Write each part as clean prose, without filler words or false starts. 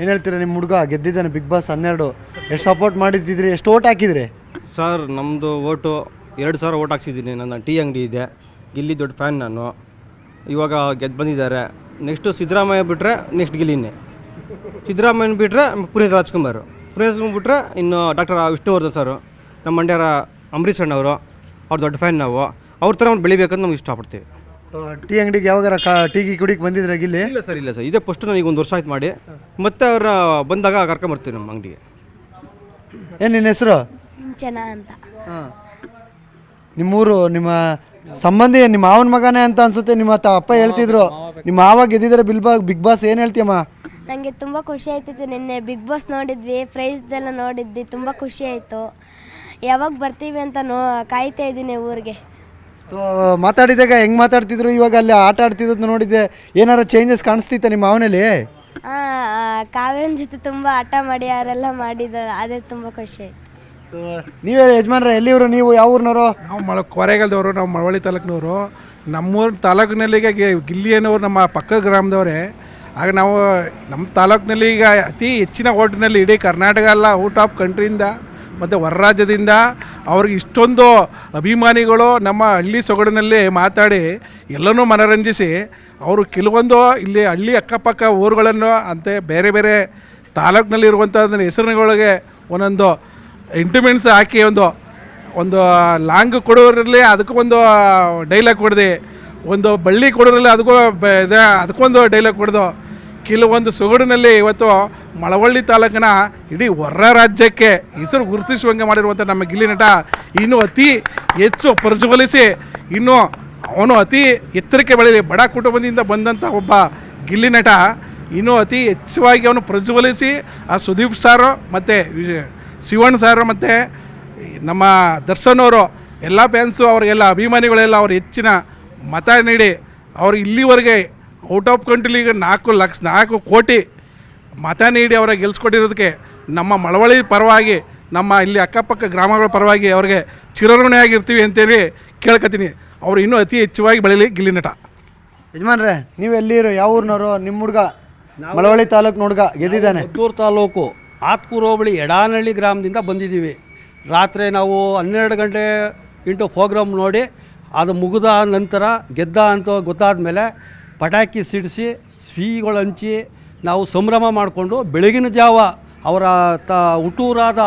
ಏನು ಹೇಳ್ತೀರಾ? ನಿಮ್ಮ ಹುಡುಗ ಗೆದ್ದಿದ್ದಾನೆ ಬಿಗ್ ಬಾಸ್ 12. ಎಷ್ಟು ಸಪೋರ್ಟ್ ಮಾಡಿದ್ದಿದ್ರಿ? ಎಷ್ಟು ಓಟ್ ಹಾಕಿದ್ರಿ? ಸರ್ ನಮ್ಮದು ಓಟು 2,000 ಓಟ್ ಹಾಕ್ಸಿದ್ದೀನಿ. ನನ್ನ ಟೀ ಅಂಗಡಿ ಇದೆ, ಗಿಲ್ಲಿ ದೊಡ್ಡ ಫ್ಯಾನ್ ನಾನು. ಇವಾಗ ಗೆದ್ದು ಬಂದಿದ್ದಾರೆ. ನೆಕ್ಸ್ಟು ಸಿದ್ದರಾಮಯ್ಯ ಬಿಟ್ಟರೆ ನೆಕ್ಸ್ಟ್ ಗಿಲ್ಲಿನೇ. ಸಿದ್ದರಾಮಯ್ಯನ ಬಿಟ್ಟರೆ ಪುನೀತ್ ರಾಜ್ಕುಮಾರ್ ಬಿಟ್ಟರೆ ಇನ್ನು ಡಾಕ್ಟರ್ ವಿಷ್ಣುವರ್ಧನ್ ಸರ್, ನಮ್ಮ ಮಂಡ್ಯರ ಅಂಬರೀಷ್ ಅಣ್ಣವರು, ಅವ್ರ ದೊಡ್ಡ ಫ್ಯಾನ್ ನಾವು. ಅವ್ರ ಥರ ಅವ್ನು ಬೆಳಿಬೇಕಂತ ನಮ್ಗೆ ಇಷ್ಟಪಡ್ತೀವಿ. ಟೀ ಅಂಗಡಿಗೆ ಯಾವಾಗಾರ ಟೀ ಕುಡಿಗೆ ಬಂದಿದ್ರೆ ಗಿಲ್ಲಿ? ಇಲ್ಲ ಸರ್ ಇದೇ ಫಸ್ಟ್ ನನಗೆ 1 ವರ್ಷ ಆಯ್ತು ಮಾಡಿ. ಮತ್ತೆ ಅವ್ರ ಬಂದಾಗ ಕರ್ಕೊಂಬರ್ತೀವಿ ನಮ್ಮ ಅಂಗಡಿಗೆ. ಏನು ನಿನ್ನ ಹೆಸರು? ಚೆನ್ನ ಅಂತ. ನಿಮ್ಮೂರು, ನಿಮ್ಮ ಸಂಬಂಧಿ, ನಿಮ್ಮ ಮಾವನ ಮಗನೇ ಅಂತ ಅನ್ಸುತ್ತೆ. ನಿಮ್ಮ ಅಪ್ಪ ಹೇಳ್ತಿದ್ರು ನಿಮ್ಮ ಮಾವ ಗೆದ್ದಿದ್ದಾರೆ ಬಿಗ್ ಬಾಸ್. ಏನು ಹೇಳ್ತೀಯಮ್ಮ? ನನಗೆ ತುಂಬ ಖುಷಿ ಆಯ್ತಿತ್ತು. ನಿನ್ನೆ ಬಿಗ್ ಬಾಸ್ ನೋಡಿದ್ವಿ, ಪ್ರೈಸ್ದೆಲ್ಲ ನೋಡಿದ್ವಿ, ತುಂಬ ಖುಷಿ ಆಯಿತು. ಯಾವಾಗ ಬರ್ತೀವಿ ಅಂತ ಕಾಯ್ತಾ ಇದ್ದೀನಿ ಊರಿಗೆ. ಸೊ ಮಾತಾಡಿದಾಗ ಹೆಂಗೆ ಮಾತಾಡ್ತಿದ್ರು, ಇವಾಗ ಅಲ್ಲಿ ಆಟ ಆಡ್ತಿದ್ದು ನೋಡಿದ್ದೆ. ಏನಾರ ಚೇಂಜಸ್ ಕಾಣಿಸ್ತಿತ್ತ ನಿಮ್ಮ ಮಾವನಲ್ಲಿ? ಕಾವ್ಯನ ಜೊತೆ ತುಂಬ ಆಟ ಮಾಡಿ ಅವರೆಲ್ಲ ಮಾಡಿದ್ದಾರೆ, ಅದೇ ತುಂಬ ಖುಷಿ ಆಯಿತು. ನೀವೇ ಯಜಮಾನ್ರ, ಎಲ್ಲಿವರು? ನೀವು ಯಾವ ಊರಿನವರು? ನಾವು ಕೊರೆಗಾಲದವರು, ನಾವು ಮಳವಳ್ಳಿ ತಾಲೂಕಿನವರು. ನಮ್ಮೂರು ತಾಲೂಕಿನಲ್ಲಿಗೆ ಗಿಲ್ಲಿಯನವರು ನಮ್ಮ ಪಕ್ಕದ ಗ್ರಾಮದವರೇ. ಆಗ ನಾವು ನಮ್ಮ ತಾಲೂಕಿನಲ್ಲಿ ಈಗ ಅತಿ ಹೆಚ್ಚಿನ ಓಟಿನಲ್ಲಿ ಇಡೀ ಕರ್ನಾಟಕ ಅಲ್ಲ, ಔಟ್ ಆಫ್ ಕಂಟ್ರಿಯಿಂದ ಮತ್ತು ಹೊರ ರಾಜ್ಯದಿಂದ ಅವ್ರಿಗೆ ಇಷ್ಟೊಂದು ಅಭಿಮಾನಿಗಳು ನಮ್ಮ ಹಳ್ಳಿ ಸೊಗಡಿನಲ್ಲಿ ಮಾತಾಡಿ ಎಲ್ಲನೂ ಮನರಂಜಿಸಿ ಅವರು ಕೆಲವೊಂದು ಇಲ್ಲಿ ಹಳ್ಳಿ ಅಕ್ಕಪಕ್ಕ ಊರುಗಳನ್ನು ಅಂತೆ ಬೇರೆ ಬೇರೆ ತಾಲೂಕಿನಲ್ಲಿರುವಂಥ ಹೆಸರುಗಳಿಗೆ ಒಂದೊಂದು ಇಂಟಿಮೆಂಟ್ಸ್ ಹಾಕಿ ಒಂದು ಲಾಂಗ್ ಕೊಡೋರಲ್ಲಿ ಅದಕ್ಕೂ ಒಂದು ಡೈಲಾಗ್ ಕೊಡ್ದು, ಒಂದು ಬಳ್ಳಿ ಕೊಡೋರಲ್ಲಿ ಅದಕ್ಕೊಂದು ಡೈಲಾಗ್ ಕೊಡ್ದು ಕೆಲವೊಂದು ಸೊಗಡಿನಲ್ಲಿ ಇವತ್ತು ಮಳವಳ್ಳಿ ತಾಲೂಕಿನ ಇಡೀ ಹೊರ ರಾಜ್ಯಕ್ಕೆ ಹೆಸರು ಗುರುತಿಸುವಂಗೆ ಮಾಡಿರುವಂಥ ನಮ್ಮ ಗಿಲ್ಲಿ ನಟ ಇನ್ನೂ ಅತಿ ಹೆಚ್ಚು ಪ್ರಜ್ವಲಿಸಿ, ಇನ್ನೂ ಅವನು ಅತಿ ಎತ್ತರಕ್ಕೆ ಬೆಳೆದಿ ಬಡ ಕುಟುಂಬದಿಂದ ಬಂದಂಥ ಒಬ್ಬ ಗಿಲ್ಲಿ ನಟ ಇನ್ನೂ ಅತಿ ಹೆಚ್ಚಾಗಿ ಅವನು ಪ್ರಜ್ವಲಿಸಿ ಆ ಸುದೀಪ್ ಸಾರು ಮತ್ತು ಶಿವಣ್ಣ ಸಾರು ಮತ್ತು ನಮ್ಮ ದರ್ಶನ್ ಅವರು ಎಲ್ಲ ಫ್ಯಾನ್ಸು ಅವರಿಗೆಲ್ಲ ಅಭಿಮಾನಿಗಳೆಲ್ಲ ಅವ್ರು ಹೆಚ್ಚಿನ ಮತ ನೀಡಿ ಅವರು ಇಲ್ಲಿವರೆಗೆ ಔಟ್ ಆಫ್ ಕಂಟ್ರಿಲಿಗೆ 4 ಕೋಟಿ ಮತ ನೀಡಿ ಅವರ ಗೆಲ್ಸ್ಕೊಟ್ಟಿರೋದಕ್ಕೆ ನಮ್ಮ ಮಳವಳ್ಳಿ ಪರವಾಗಿ, ನಮ್ಮ ಇಲ್ಲಿ ಅಕ್ಕಪಕ್ಕ ಗ್ರಾಮಗಳ ಪರವಾಗಿ ಅವ್ರಿಗೆ ಚಿರಋಣಿಯಾಗಿರ್ತೀವಿ ಅಂತೇಳಿ ಕೇಳ್ಕೊತೀನಿ. ಅವರು ಇನ್ನೂ ಅತಿ ಹೆಚ್ಚಾಗಿ ಬೆಳೀಲಿ ಗಿಲ್ಲಿ ನಟ. ಯಜಮಾನ್ರೆ, ನೀವು ಎಲ್ಲಿರೋ, ಯಾವ ಊರಿನವರು? ನಿಮ್ಮ ಹುಡುಗ ಮಳವಳ್ಳಿ ತಾಲೂಕು ಹುಡುಗ ಗೆದ್ದಿದ್ದಾನೆ. ಮದ್ದೂರು ತಾಲೂಕು ಆತ್ಕೂರು ಹೋಬಳಿ ಎಡಾನಹಳ್ಳಿ ಗ್ರಾಮದಿಂದ ಬಂದಿದ್ದೀವಿ. ರಾತ್ರಿ ನಾವು 12 ಗಂಟೆ ಇಂಟು ಪ್ರೋಗ್ರಾಮ್ ನೋಡಿ ಅದು ಮುಗಿದ ನಂತರ ಗೆದ್ದ ಅಂತ ಗೊತ್ತಾದ ಮೇಲೆ ಪಟಾಕಿ ಸಿಡಿಸಿ ಸ್ವೀಗಳು ಹಂಚಿ ನಾವು ಸಂಭ್ರಮ ಮಾಡಿಕೊಂಡು ಬೆಳಗಿನ ಜಾವ ಅವರ ಹುಟ್ಟೂರಾದ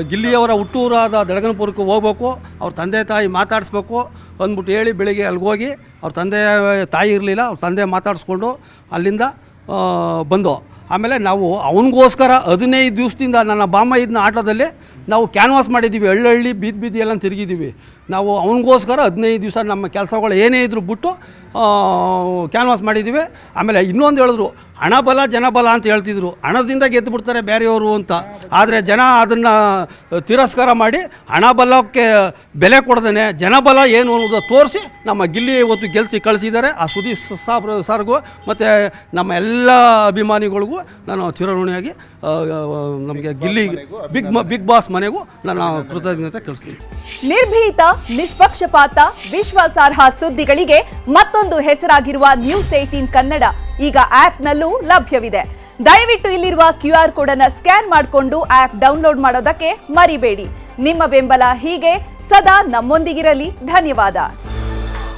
ಗಿಲ್ಲಿಯವರ ಹುಟ್ಟೂರಾದ ದಳಗನಪುರಕ್ಕೆ ಹೋಗ್ಬೇಕು, ಅವ್ರ ತಂದೆ ತಾಯಿ ಮಾತಾಡಿಸ್ಬೇಕು ಅಂದ್ಬಿಟ್ಟು ಹೇಳಿ ಬೆಳಿಗ್ಗೆ ಅಲ್ಲಿಗೆ ಹೋಗಿ ಅವ್ರ ತಂದೆ ತಾಯಿ ಇರಲಿಲ್ಲ, ಅವ್ರ ತಂದೆ ಮಾತಾಡಿಸ್ಕೊಂಡು ಅಲ್ಲಿಂದ ಬಂದು ಆಮೇಲೆ ನಾವು ಅವನಿಗೋಸ್ಕರ 15 ದಿವಸದಿಂದ ನನ್ನ ಬಾಮ್ಮ ಇದನ್ನ ಆಟೋದಲ್ಲಿ ನಾವು ಕ್ಯಾನ್ವಾಸ್ ಮಾಡಿದ್ದೀವಿ. ಹಳ್ಳಿ ಬೀದಿ ಎಲ್ಲ ತಿರುಗಿದ್ದೀವಿ. ನಾವು ಅವನಿಗೋಸ್ಕರ 15 ದಿವಸ ನಮ್ಮ ಕೆಲಸಗಳು ಏನೇ ಇದ್ರೂ ಬಿಟ್ಟು ಕ್ಯಾನ್ವಾಸ್ ಮಾಡಿದ್ದೀವಿ. ಆಮೇಲೆ ಇನ್ನೊಂದು ಹೇಳಿದ್ರು, ಹಣಬಲ ಜನಬಲ ಅಂತ ಹೇಳ್ತಿದ್ರು. ಹಣದಿಂದ ಗೆದ್ದು ಬಿಡ್ತಾರೆ ಬೇರೆಯವರು ಅಂತ. ಆದರೆ ಜನ ಅದನ್ನು ತಿರಸ್ಕಾರ ಮಾಡಿ ಹಣಬಲಕ್ಕೆ ಬೆಲೆ ಕೊಡ್ದೇ ಜನಬಲ ಏನು ಅನ್ನೋದು ತೋರಿಸಿ ನಮ್ಮ ಗಿಲ್ಲಿ ಇವತ್ತು ಗೆಲ್ಲಿಸಿ ಕಳಿಸಿದ್ದಾರೆ. ಆ ಸುದೀಪ್ ಸರ್ಗೂ ಮತ್ತು ನಮ್ಮ ಎಲ್ಲ ಅಭಿಮಾನಿಗಳಿಗೂ ನಾನು ಚಿರಋಣಿಯಾಗಿ ನಮಗೆ ಗಿಲ್ಲಿ ಬಿಗ್ ಬಾಸ್ ಮನೆಗೂ ನನ್ನ ಕೃತಜ್ಞತೆ ತಿಳಿಸ್ತೀನಿ. ನಿರ್ಭೀತ, ನಿಷ್ಪಕ್ಷಪಾತ, ವಿಶ್ವಾಸಾರ್ಹ ಸುದ್ದಿಗಳಿಗೆ ಮತ್ತೊಂದು ಹೆಸರಾಗಿರುವ ನ್ಯೂಸ್ 18 ಕನ್ನಡ ಈಗ ಆಪ್ನಲ್ಲೂ ಲಭ್ಯವಿದೆ. ದಯವಿಟ್ಟು ಇಲ್ಲಿರುವ QR ಕೋಡ್ ಅನ್ನು ಸ್ಕ್ಯಾನ್ ಮಾಡಿಕೊಂಡು ಆಪ್ ಡೌನ್ಲೋಡ್ ಮಾಡೋದಕ್ಕೆ ಮರಿಬೇಡಿ. ನಿಮ್ಮ ಬೆಂಬಲ ಹೀಗೆ ಸದಾ ನಮ್ಮೊಂದಿಗಿರಲಿ. ಧನ್ಯವಾದ.